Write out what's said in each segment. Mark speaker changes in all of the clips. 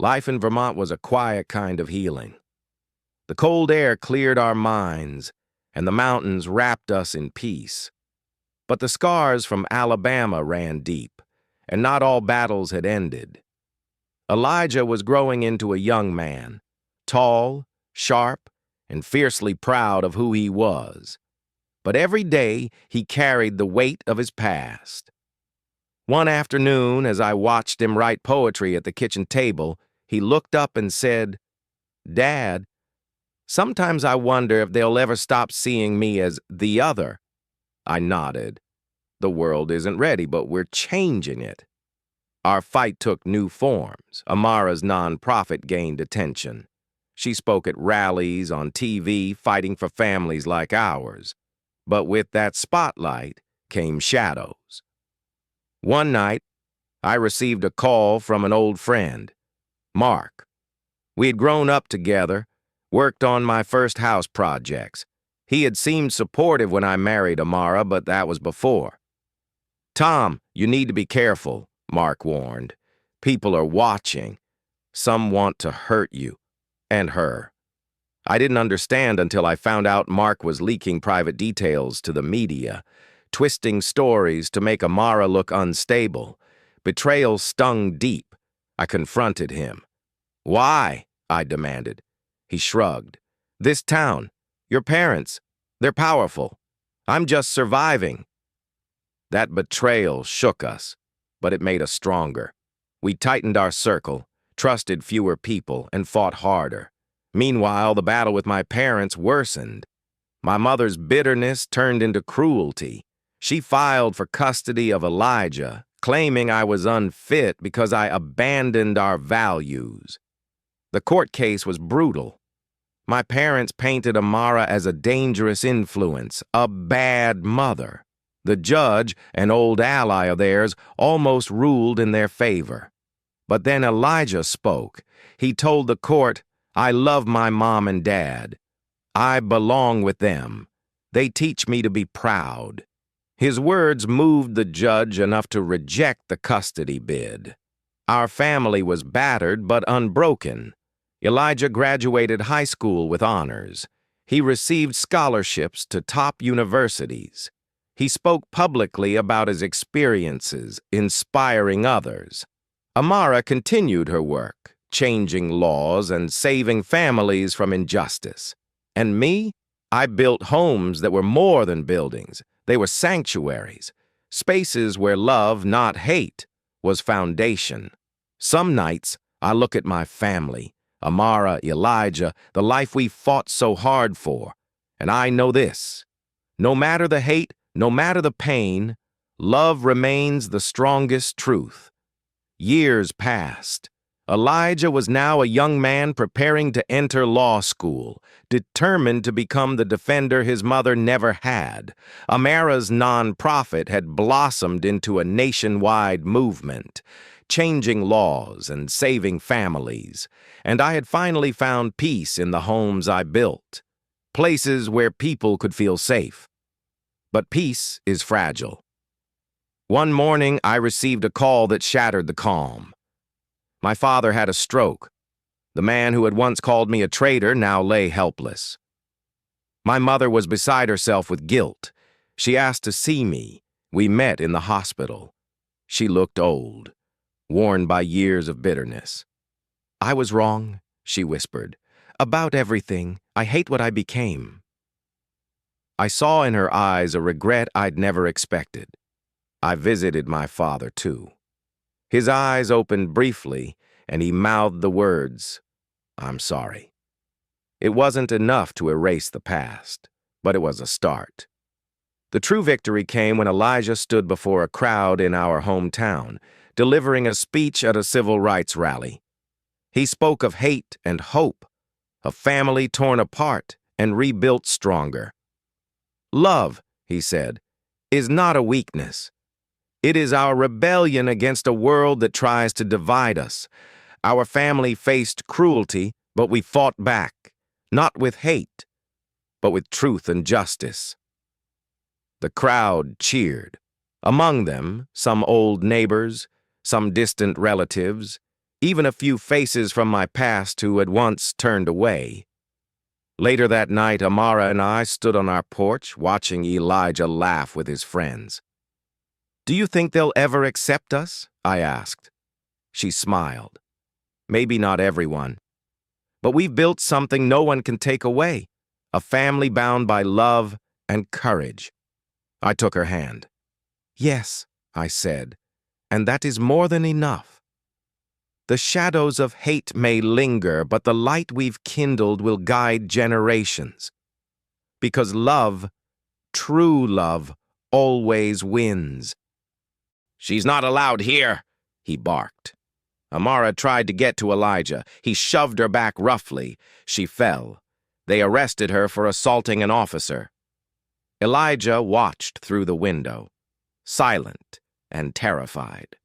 Speaker 1: Life in Vermont was a quiet kind of healing. The cold air cleared our minds, and the mountains wrapped us in peace. But the scars from Alabama ran deep, and not all battles had ended. Elijah was growing into a young man, tall, sharp, and fiercely proud of who he was. But every day he carried the weight of his past. One afternoon, as I watched him write poetry at the kitchen table, he looked up and said, "Dad, sometimes I wonder if they'll ever stop seeing me as the other." I nodded. The world isn't ready, but we're changing it. Our fight took new forms. Amara's nonprofit gained attention. She spoke at rallies, on TV, fighting for families like ours. But with that spotlight came shadows. One night, I received a call from an old friend, Mark. We had grown up together, worked on my first house projects. He had seemed supportive when I married Amara, but that was before. "Tom, you need to be careful," Mark warned. "People are watching. Some want to hurt you, and her." I didn't understand until I found out Mark was leaking private details to the media, twisting stories to make Amara look unstable. Betrayal stung deep. I confronted him. "Why?" I demanded. He shrugged. "This town, your parents, they're powerful. I'm just surviving." That betrayal shook us, but it made us stronger. We tightened our circle, trusted fewer people, and fought harder. Meanwhile, the battle with my parents worsened. My mother's bitterness turned into cruelty. She filed for custody of Elijah, claiming I was unfit because I abandoned our values. The court case was brutal. My parents painted Amara as a dangerous influence, a bad mother. The judge, an old ally of theirs, almost ruled in their favor. But then Elijah spoke. He told the court, "I love my mom and dad. I belong with them. They teach me to be proud." His words moved the judge enough to reject the custody bid. Our family was battered but unbroken. Elijah graduated high school with honors. He received scholarships to top universities. He spoke publicly about his experiences, inspiring others. Amara continued her work, changing laws and saving families from injustice. And me? I built homes that were more than buildings. They were sanctuaries, spaces where love, not hate, was foundation. Some nights, I look at my family, Amara, Elijah, the life we fought so hard for, and I know this: no matter the hate, no matter the pain, love remains the strongest truth. Years passed. Elijah was now a young man preparing to enter law school, determined to become the defender his mother never had. Amara's nonprofit had blossomed into a nationwide movement, changing laws and saving families. And I had finally found peace in the homes I built, places where people could feel safe. But peace is fragile. One morning, I received a call that shattered the calm. My father had a stroke. The man who had once called me a traitor now lay helpless. My mother was beside herself with guilt. She asked to see me. We met in the hospital. She looked old, worn by years of bitterness. "I was wrong," she whispered. "About everything. I hate what I became." I saw in her eyes a regret I'd never expected. I visited my father, too. His eyes opened briefly, and he mouthed the words, "I'm sorry." It wasn't enough to erase the past, but it was a start. The true victory came when Elijah stood before a crowd in our hometown, delivering a speech at a civil rights rally. He spoke of hate and hope, a family torn apart and rebuilt stronger. "Love," he said, "is not a weakness. It is our rebellion against a world that tries to divide us. Our family faced cruelty, but we fought back, not with hate, but with truth and justice." The crowd cheered. Among them, some old neighbors, some distant relatives, even a few faces from my past who had once turned away. Later that night, Amara and I stood on our porch watching Elijah laugh with his friends. "Do you think they'll ever accept us?" I asked. She smiled. "Maybe not everyone. But we've built something no one can take away, a family bound by love and courage." I took her hand. "Yes," I said, "and that is more than enough. The shadows of hate may linger, but the light we've kindled will guide generations. Because love, true love, always wins." "She's not allowed here," he barked. Amara tried to get to Elijah. He shoved her back roughly. She fell. They arrested her for assaulting an officer. Elijah watched through the window, silent and terrified.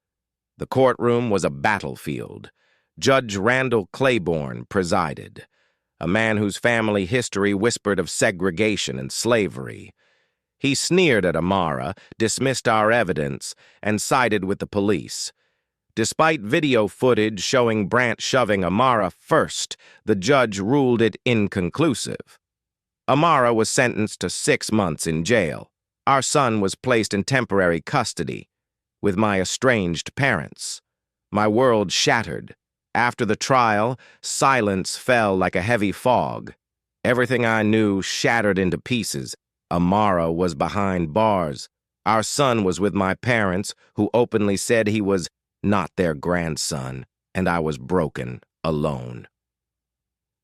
Speaker 1: The courtroom was a battlefield. Judge Randall Claiborne presided, a man whose family history whispered of segregation and slavery. He sneered at Amara, dismissed our evidence, and sided with the police. Despite video footage showing Brant shoving Amara first, the judge ruled it inconclusive. Amara was sentenced to 6 months in jail. Our son was placed in temporary custody with my estranged parents. My world shattered. After the trial, silence fell like a heavy fog. Everything I knew shattered into pieces. Amara was behind bars. Our son was with my parents, who openly said he was not their grandson, and I was broken, alone.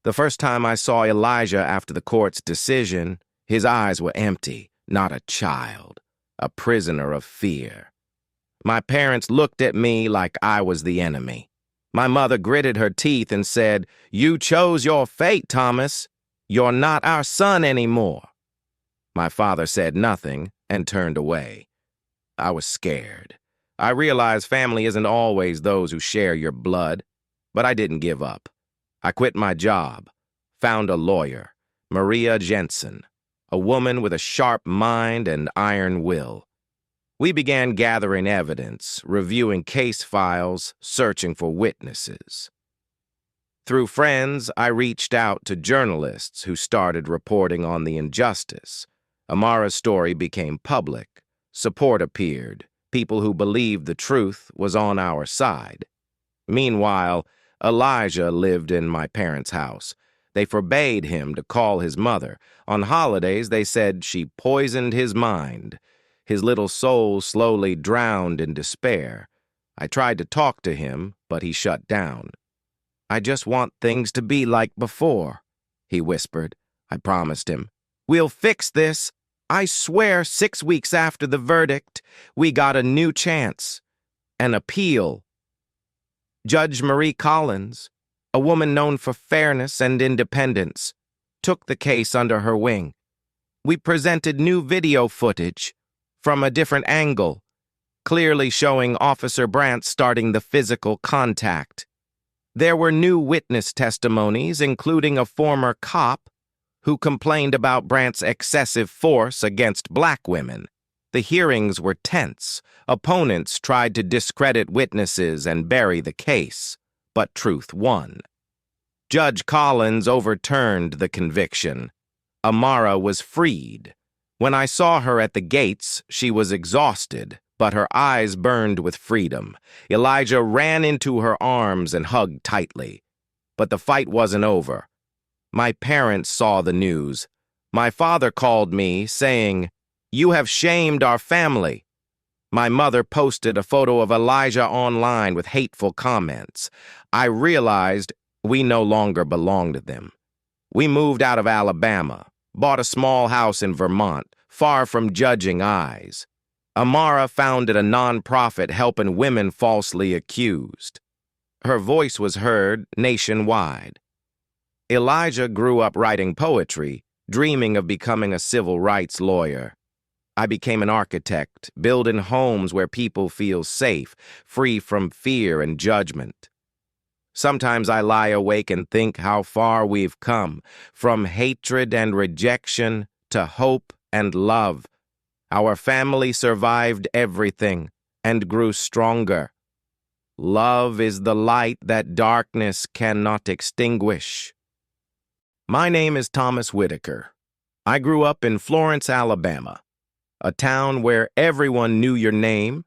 Speaker 1: The first time I saw Elijah after the court's decision, his eyes were empty, not a child, a prisoner of fear. My parents looked at me like I was the enemy. My mother gritted her teeth and said, "You chose your fate, Thomas. You're not our son anymore." My father said nothing and turned away. I was scared. I realized family isn't always those who share your blood, but I didn't give up. I quit my job, found a lawyer, Maria Jensen, a woman with a sharp mind and iron will. We began gathering evidence, reviewing case files, searching for witnesses. Through friends, I reached out to journalists who started reporting on the injustice. Amara's story became public. Support appeared. People who believed the truth was on our side. Meanwhile, Elijah lived in my parents' house. They forbade him to call his mother. On holidays, they said she poisoned his mind. His little soul slowly drowned in despair. I tried to talk to him, but he shut down. "I just want things to be like before," he whispered. I promised him, "We'll fix this. I swear 6 weeks after the verdict, we got a new chance. An appeal." Judge Marie Collins, a woman known for fairness and independence, took the case under her wing. We presented new video footage from a different angle, clearly showing Officer Brant starting the physical contact. There were new witness testimonies, including a former cop who complained about Brant's excessive force against black women. The hearings were tense. Opponents tried to discredit witnesses and bury the case, but truth won. Judge Collins overturned the conviction. Amara was freed. When I saw her at the gates, she was exhausted, but her eyes burned with freedom. Elijah ran into her arms and hugged tightly. But the fight wasn't over. My parents saw the news. My father called me, saying, "You have shamed our family." My mother posted a photo of Elijah online with hateful comments. I realized we no longer belonged to them. We moved out of Alabama, bought a small house in Vermont, far from judging eyes. Amara founded a nonprofit helping women falsely accused. Her voice was heard nationwide. Elijah grew up writing poetry, dreaming of becoming a civil rights lawyer. I became an architect, building homes where people feel safe, free from fear and judgment. Sometimes I lie awake and think how far we've come, from hatred and rejection to hope and love. Our family survived everything and grew stronger. Love is the light that darkness cannot extinguish. My name is Thomas Whitaker. I grew up in Florence, Alabama, a town where everyone knew your name,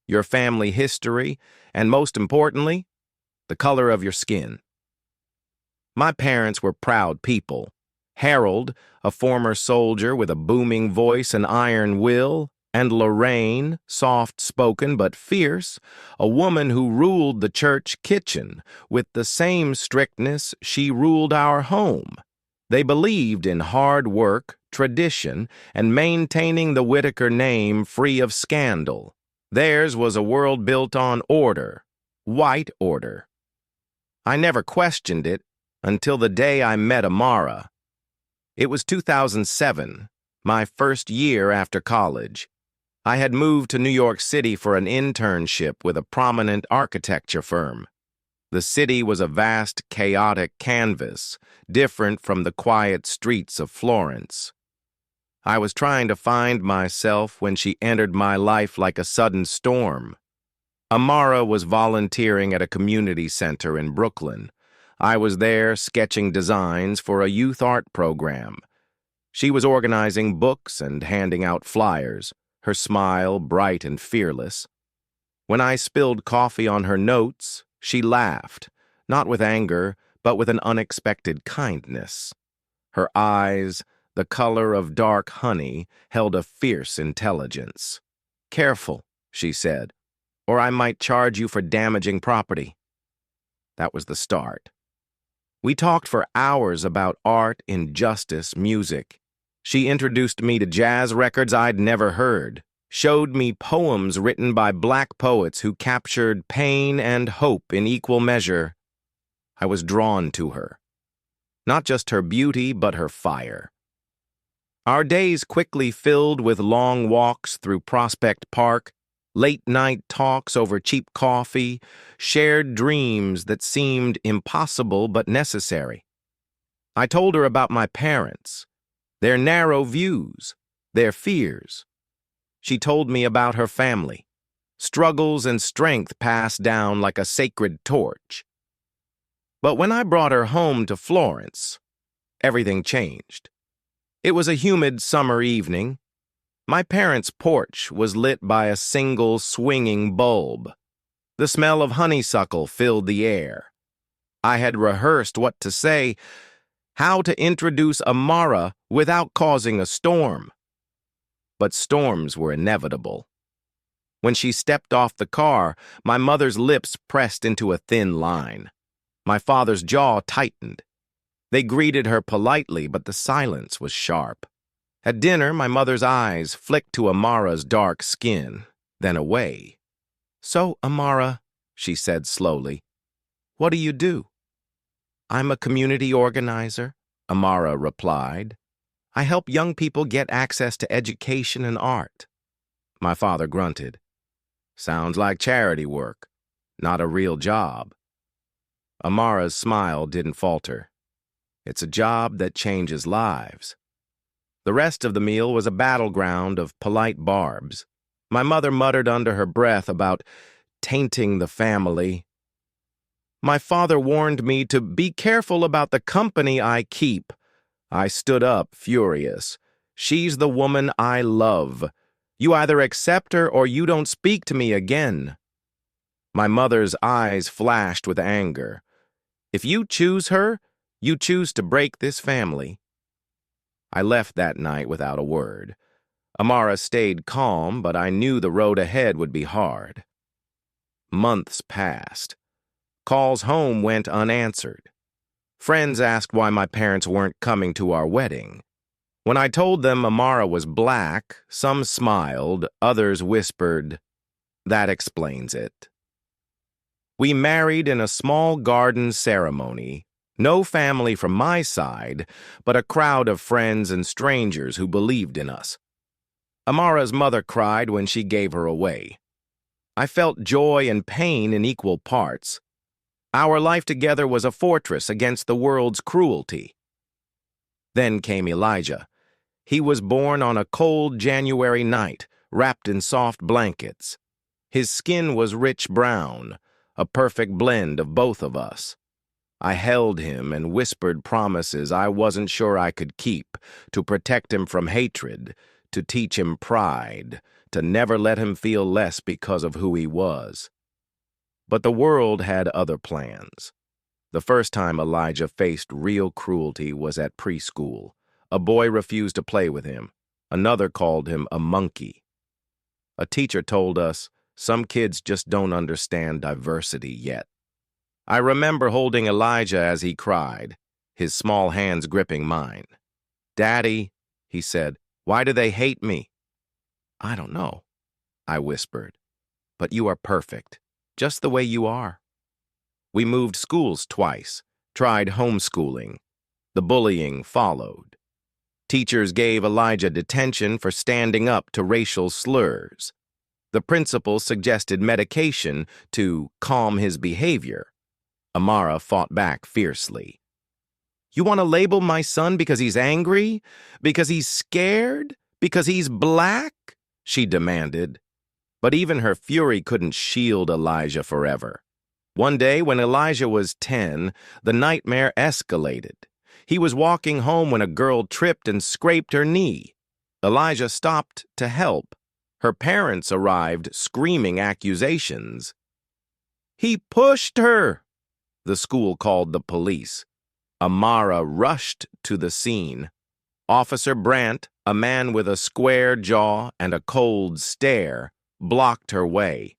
Speaker 1: your family history, and most importantly, the color of your skin. My parents were proud people. Harold, a former soldier with a booming voice and iron will, and Lorraine, soft-spoken but fierce, a woman who ruled the church kitchen with the same strictness she ruled our home. They believed in hard work, tradition, and maintaining the Whitaker name free of scandal. Theirs was a world built on order, white order. I never questioned it until the day I met Amara. It was 2007, my first year after college. I had moved to New York City for an internship with a prominent architecture firm. The city was a vast, chaotic canvas, different from the quiet streets of Florence. I was trying to find myself when she entered my life like a sudden storm. Amara was volunteering at a community center in Brooklyn. I was there sketching designs for a youth art program. She was organizing books and handing out flyers, her smile bright and fearless. When I spilled coffee on her notes, she laughed, not with anger, but with an unexpected kindness. Her eyes, the color of dark honey, held a fierce intelligence. "Careful," she said, "or I might charge you for damaging property." That was the start. We talked for hours about art, injustice, music. She introduced me to jazz records I'd never heard, showed me poems written by Black poets who captured pain and hope in equal measure. I was drawn to her. Not just her beauty, but her fire. Our days quickly filled with long walks through Prospect Park, late-night talks over cheap coffee, shared dreams that seemed impossible but necessary. I told her about my parents, their narrow views, their fears. She told me about her family, struggles and strength passed down like a sacred torch. But when I brought her home to Florence, everything changed. It was a humid summer evening. My parents' porch was lit by a single swinging bulb. The smell of honeysuckle filled the air. I had rehearsed what to say, how to introduce Amara without causing a storm. But storms were inevitable. When she stepped off the car, my mother's lips pressed into a thin line. My father's jaw tightened. They greeted her politely, but the silence was sharp. At dinner, my mother's eyes flicked to Amara's dark skin, then away. "So, Amara," she said slowly, "what do you do?" "I'm a community organizer," Amara replied. "I help young people get access to education and art." My father grunted. "Sounds like charity work, not a real job." Amara's smile didn't falter. "It's a job that changes lives." The rest of the meal was a battleground of polite barbs. My mother muttered under her breath about tainting the family. My father warned me to be careful about the company I keep. I stood up, furious. "She's the woman I love. You either accept her or you don't speak to me again." My mother's eyes flashed with anger. "If you choose her, you choose to break this family." I left that night without a word. Amara stayed calm, but I knew the road ahead would be hard. Months passed. Calls home went unanswered. Friends asked why my parents weren't coming to our wedding. When I told them Amara was Black, some smiled, others whispered, "That explains it." We married in a small garden ceremony. No family from my side, but a crowd of friends and strangers who believed in us. Amara's mother cried when she gave her away. I felt joy and pain in equal parts. Our life together was a fortress against the world's cruelty. Then came Elijah. He was born on a cold January night, wrapped in soft blankets. His skin was rich brown, a perfect blend of both of us. I held him and whispered promises I wasn't sure I could keep, to protect him from hatred, to teach him pride, to never let him feel less because of who he was. But the world had other plans. The first time Elijah faced real cruelty was at preschool. A boy refused to play with him. Another called him a monkey. A teacher told us, some kids just don't understand diversity yet. I remember holding Elijah as he cried, his small hands gripping mine. "Daddy," he said, "why do they hate me?" "I don't know," I whispered, "but you are perfect, just the way you are." We moved schools twice, tried homeschooling. The bullying followed. Teachers gave Elijah detention for standing up to racial slurs. The principal suggested medication to calm his behavior. Amara fought back fiercely. "You want to label my son because he's angry? Because he's scared? Because he's black?" she demanded. But even her fury couldn't shield Elijah forever. One day, when Elijah was 10, the nightmare escalated. He was walking home when a girl tripped and scraped her knee. Elijah stopped to help. Her parents arrived, screaming accusations. "He pushed her!" The school called the police. Amara rushed to the scene. Officer Brandt, a man with a square jaw and a cold stare, blocked her way.